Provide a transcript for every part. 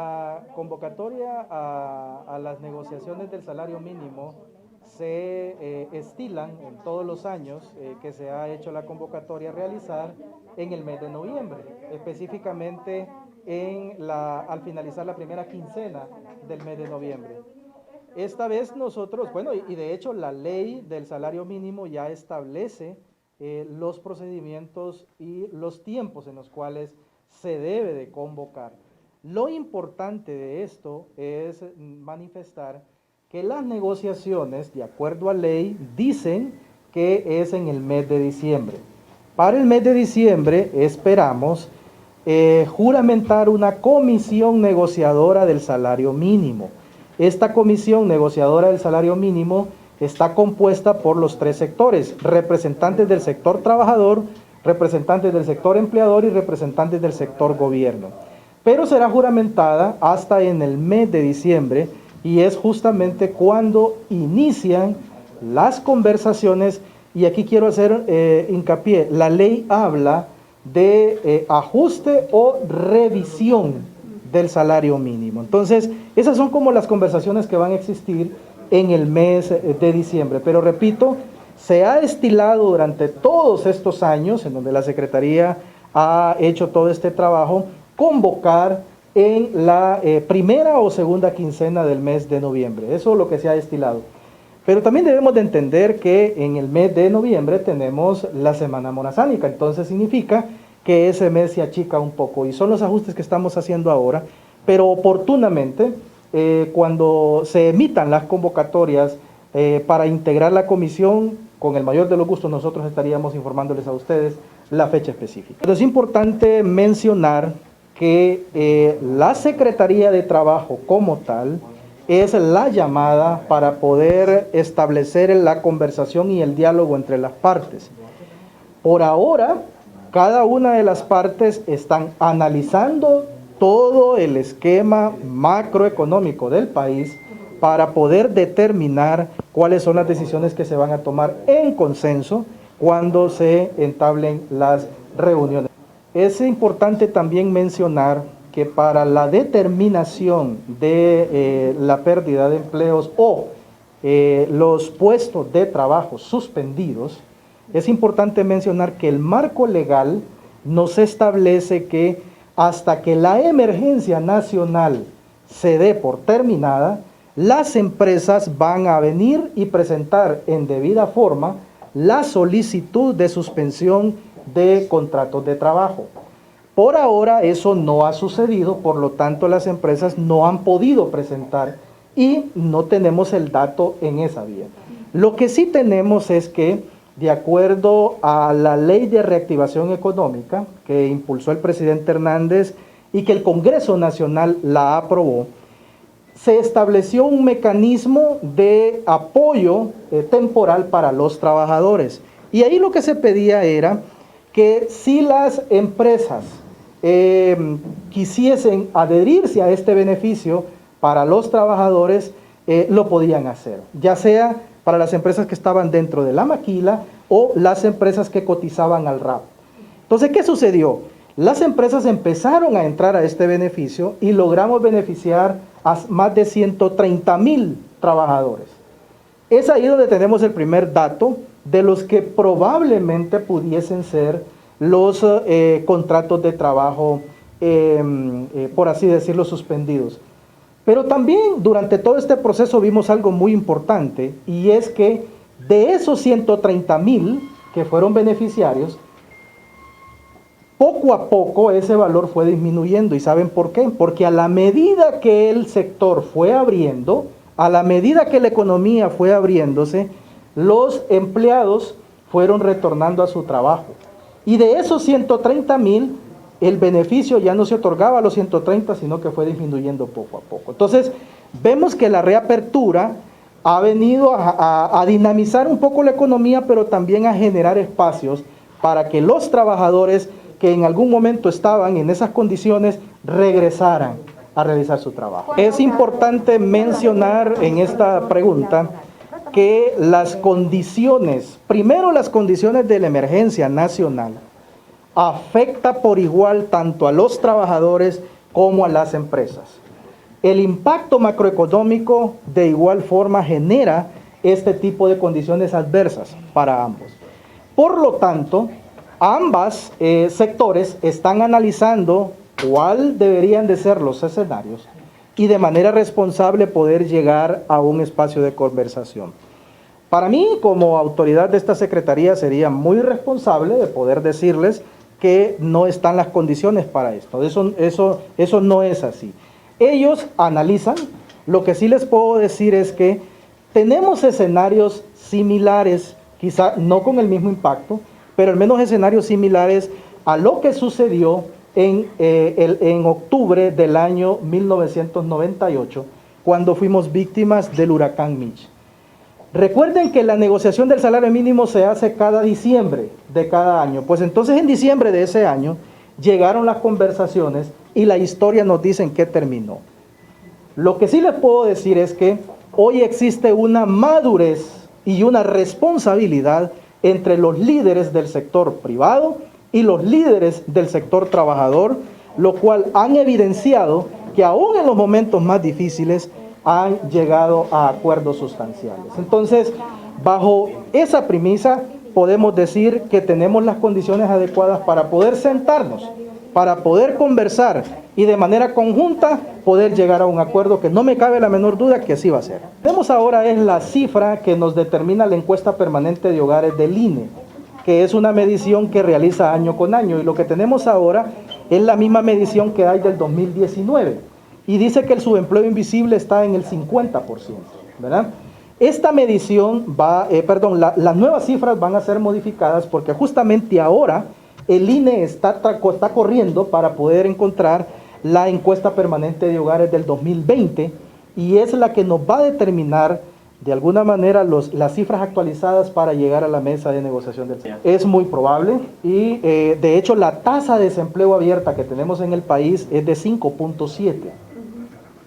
La convocatoria a las negociaciones del salario mínimo se estilan en todos los años que se ha hecho la convocatoria a realizar en el mes de noviembre, específicamente al finalizar la primera quincena del mes de noviembre. Esta vez nosotros, bueno, y de hecho la ley del salario mínimo ya establece los procedimientos y los tiempos en los cuales se debe de convocar. Lo importante de esto es manifestar que las negociaciones, de acuerdo a ley, dicen que es en el mes de diciembre. Para el mes de diciembre esperamos juramentar una comisión negociadora del salario mínimo. Esta comisión negociadora del salario mínimo está compuesta por los tres sectores: representantes del sector trabajador, representantes del sector empleador y representantes del sector gobierno. Pero será juramentada hasta en el mes de diciembre y es justamente cuando inician las conversaciones. Y aquí quiero hacer hincapié: la ley habla de ajuste o revisión del salario mínimo. Entonces, esas son como las conversaciones que van a existir en el mes de diciembre. Pero repito, se ha estilado durante todos estos años en donde la Secretaría ha hecho todo este trabajo, convocar en la primera o segunda quincena del mes de noviembre. Eso es lo que se ha estilado. Pero también debemos de entender que en el mes de noviembre tenemos la Semana Morazánica, entonces significa que ese mes se achica un poco y son los ajustes que estamos haciendo ahora, pero oportunamente cuando se emitan las convocatorias para integrar la comisión, con el mayor de los gustos nosotros estaríamos informándoles a ustedes la fecha específica. Pero es importante mencionar que la Secretaría de Trabajo como tal es la llamada para poder establecer la conversación y el diálogo entre las partes. Por ahora, cada una de las partes están analizando todo el esquema macroeconómico del país para poder determinar cuáles son las decisiones que se van a tomar en consenso cuando se entablen las reuniones. Es importante también mencionar que para la determinación de la pérdida de empleos o los puestos de trabajo suspendidos, es importante mencionar que el marco legal nos establece que hasta que la emergencia nacional se dé por terminada, las empresas van a venir y presentar en debida forma la solicitud de suspensión de contratos de trabajo. Por ahora eso no ha sucedido, por lo tanto las empresas no han podido presentar y no tenemos el dato en esa vía. Lo que sí tenemos es que, de acuerdo a la Ley de Reactivación Económica que impulsó el presidente Hernández y que el Congreso Nacional la aprobó, se estableció un mecanismo de apoyo temporal para los trabajadores. Y ahí lo que se pedía era que si las empresas quisiesen adherirse a este beneficio para los trabajadores, lo podían hacer, ya sea para las empresas que estaban dentro de la maquila o las empresas que cotizaban al RAP. Entonces, ¿qué sucedió? Las empresas empezaron a entrar a este beneficio y logramos beneficiar a más de 130,000 trabajadores. Es ahí donde tenemos el primer dato de los que probablemente pudiesen ser los contratos de trabajo, por así decirlo, suspendidos. Pero también durante todo este proceso vimos algo muy importante, y es que de esos 130,000 que fueron beneficiarios, poco a poco ese valor fue disminuyendo. ¿Y saben por qué? Porque a la medida que el sector fue abriendo, a la medida que la economía fue abriéndose, los empleados fueron retornando a su trabajo. Y de esos 130,000, el beneficio ya no se otorgaba a los 130, sino que fue disminuyendo poco a poco. Entonces, vemos que la reapertura ha venido a dinamizar un poco la economía, pero también a generar espacios para que los trabajadores que en algún momento estaban en esas condiciones regresaran a realizar su trabajo. Es importante mencionar en esta pregunta que las condiciones, primero las condiciones de la emergencia nacional, afecta por igual tanto a los trabajadores como a las empresas. el impacto macroeconómico de igual forma genera este tipo de condiciones adversas para ambos. Por lo tanto, ambos sectores están analizando cuál deberían de ser los escenarios y de manera responsable poder llegar a un espacio de conversación. Para mí, como autoridad de esta Secretaría, sería muy responsable de poder decirles que no están las condiciones para esto. Eso no es así. Ellos analizan. Lo que sí les puedo decir es que tenemos escenarios similares, quizá no con el mismo impacto, pero al menos escenarios similares a lo que sucedió en octubre del año 1998, cuando fuimos víctimas del huracán Mitch. Recuerden que la negociación del salario mínimo se hace cada diciembre de cada año. Pues entonces en diciembre de ese año llegaron las conversaciones y la historia nos dice en qué terminó. Lo que sí les puedo decir es que hoy existe una madurez y una responsabilidad entre los líderes del sector privado y los líderes del sector trabajador, lo cual han evidenciado que aún en los momentos más difíciles han llegado a acuerdos sustanciales. Entonces, bajo esa premisa, podemos decir que tenemos las condiciones adecuadas para poder sentarnos, para poder conversar y de manera conjunta poder llegar a un acuerdo que no me cabe la menor duda que así va a ser. Tenemos ahora es la cifra que nos determina la encuesta permanente de hogares del INE, que es una medición que realiza año con año, y lo que tenemos ahora es la misma medición que hay del 2019. Y dice que el subempleo invisible está en el 50%, ¿verdad? Esta medición las nuevas cifras van a ser modificadas porque justamente ahora el INE está corriendo para poder encontrar la encuesta permanente de hogares del 2020 y es la que nos va a determinar de alguna manera las cifras actualizadas para llegar a la mesa de negociación del salario. Es muy probable y de hecho la tasa de desempleo abierta que tenemos en el país es de 5.7.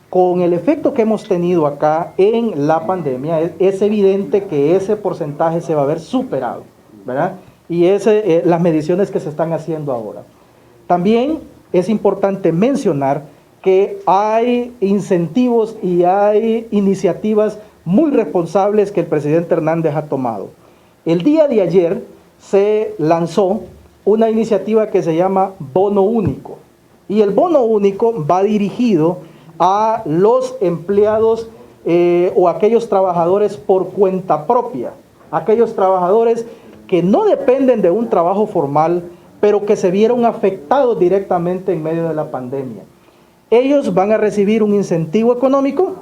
Con el efecto que hemos tenido acá en la pandemia, es evidente que ese porcentaje se va a ver superado, ¿verdad? Y las mediciones que se están haciendo ahora. También es importante mencionar que hay incentivos y hay iniciativas muy responsables que el presidente Hernández ha tomado. El día de ayer se lanzó una iniciativa que se llama Bono Único. Y el Bono Único va dirigido a los empleados o aquellos trabajadores por cuenta propia, aquellos trabajadores que no dependen de un trabajo formal, pero que se vieron afectados directamente en medio de la pandemia. Ellos van a recibir un incentivo económico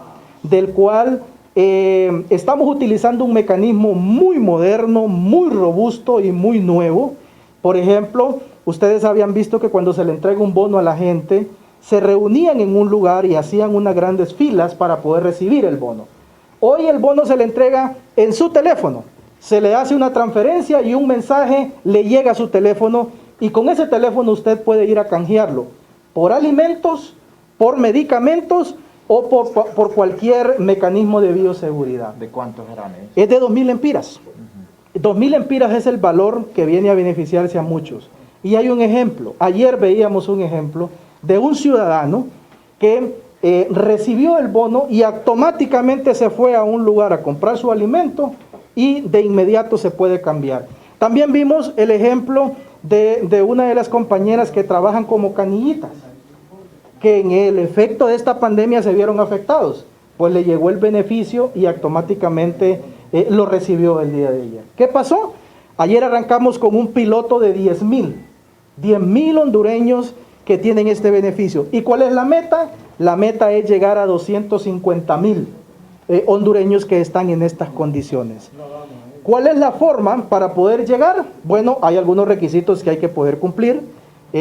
del cual estamos utilizando un mecanismo muy moderno, muy robusto y muy nuevo. Por ejemplo, ustedes habían visto que cuando se le entrega un bono a la gente, se reunían en un lugar y hacían unas grandes filas para poder recibir el bono. Hoy el bono se le entrega en su teléfono, se le hace una transferencia y un mensaje le llega a su teléfono y con ese teléfono usted puede ir a canjearlo por alimentos, por medicamentos o por cualquier mecanismo de bioseguridad. ¿De cuántos eran esos? Es de 2.000 lempiras. 2.000 lempiras es el valor que viene a beneficiarse a muchos. Y hay un ejemplo, ayer veíamos un ejemplo de un ciudadano que recibió el bono y automáticamente se fue a un lugar a comprar su alimento y de inmediato se puede cambiar. También vimos el ejemplo de una de las compañeras que trabajan como canillitas, que en el efecto de esta pandemia se vieron afectados, pues le llegó el beneficio y automáticamente lo recibió el día de ayer. ¿Qué pasó? Ayer arrancamos con un piloto de 10.000 hondureños que tienen este beneficio. ¿Y cuál es la meta? La meta es llegar a 250.000 hondureños que están en estas condiciones. ¿Cuál es la forma para poder llegar? Bueno, hay algunos requisitos que hay que poder cumplir.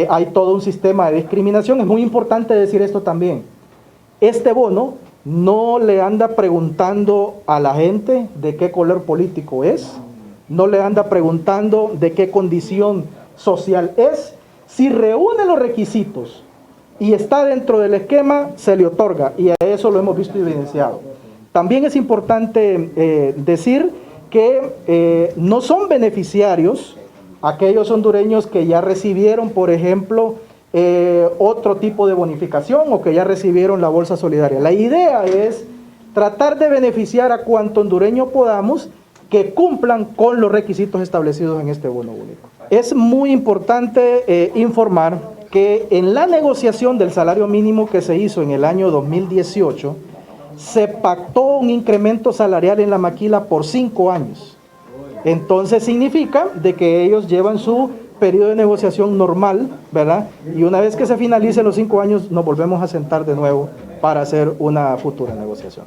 Hay todo un sistema de discriminación. Es muy importante decir esto también. Este bono no le anda preguntando a la gente de qué color político es, no le anda preguntando de qué condición social es. Si reúne los requisitos y está dentro del esquema, se le otorga, y a eso lo hemos visto evidenciado. También es importante decir que no son beneficiarios aquellos hondureños que ya recibieron, por ejemplo, otro tipo de bonificación o que ya recibieron la bolsa solidaria. La idea es tratar de beneficiar a cuanto hondureño podamos que cumplan con los requisitos establecidos en este bono único. Es muy importante informar que en la negociación del salario mínimo que se hizo en el año 2018, se pactó un incremento salarial en la maquila por 5 años. Entonces significa de que ellos llevan su periodo de negociación normal, ¿verdad? Y una vez que se finalicen los 5 años, nos volvemos a sentar de nuevo para hacer una futura negociación.